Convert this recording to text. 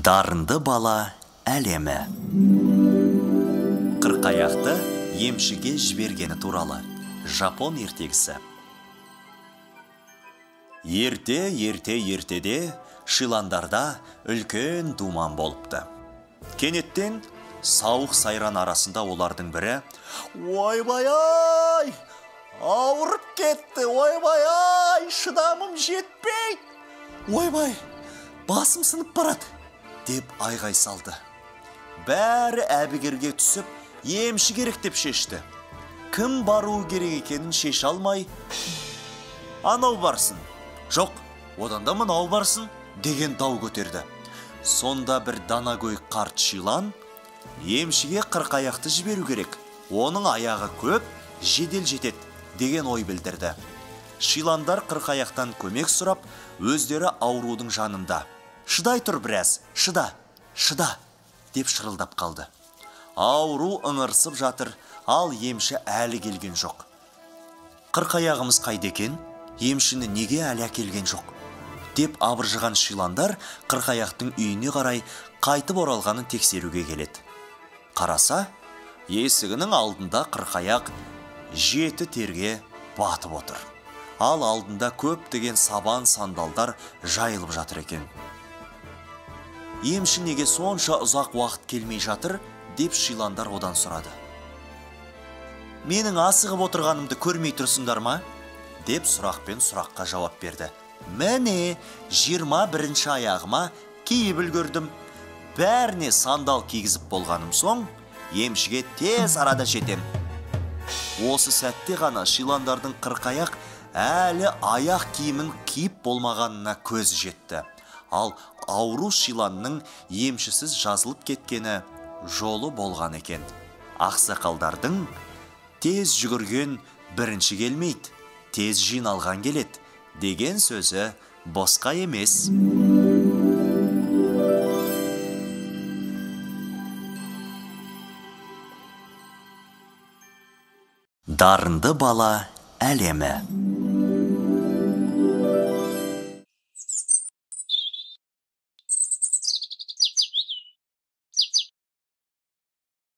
Дарынды бала әлемі. Қырқаяқты емшіге жібергені туралы. Жапон ертегісі. Ертеде шиландарда үлкен думан болыпты. Кенеттен сауық сайран арасында олардың бірі: «Ойбай-ай! Ауырып кетті! Ойбай-ай! Шыдамым жетпейді! Ойбай! Басым сынып барады!» деп айғай салды. Бәрі әбігерге түсіп, емші керек деп шешті. Кім бару керек екенін шеше алмай, «Анау барсын, жоқ, одан да мынау барсын» деген дау көтерді. Сонда бір данагөй қарт шилан емшіге қырқаяқты жіберу керек, оның аяғы көп, жедел жетеді деген ой білдірді. Шиландар қырқаяқтан көмек сұрап, өздері аурудың жанында. «Шыдай тұр біраз, шыда деп шырылдап қалды. Ауру ыңырсып жатыр, ал емші әлі келген жоқ. «Қырқаяғымыз қайда екен? Емшіні неге әлі әкелген жоқ?» деп абыржыған шиландар қырқаяқтың үйіне қарай қайтып оралғанын тексеруге келеді. Қараса, есігінің алдында қырқаяқ 7 терге батып отыр. Ал алдында көптеген сабан сандалдар жайылып жатыр екен. «Емші неге сонша ұзақ уақыт келмей жатыр?» деп шиландар одан сұрады. «Менің асығып отырғанымды көрмей тұрсыңдар ма?» деп сұрақпен сұраққа жауап берді. «Міне, 21 аяғыма киіп үлгердім. Бәріне сандал кигізіп болғаным соң, емшіге тез арада жетем». Осы сәтте ғана шиландардың қырқаяқ әлі аяқ киімін киіп болмағанына көз жетті. Ал ауру шиланның емшісіз жазылып кеткені жолы болған екен. Ақсақалдардың «Тез жүгірген бірінші келмейді, тез жиналған келеді» деген сөзі босқа емес. Дарынды бала әлемі.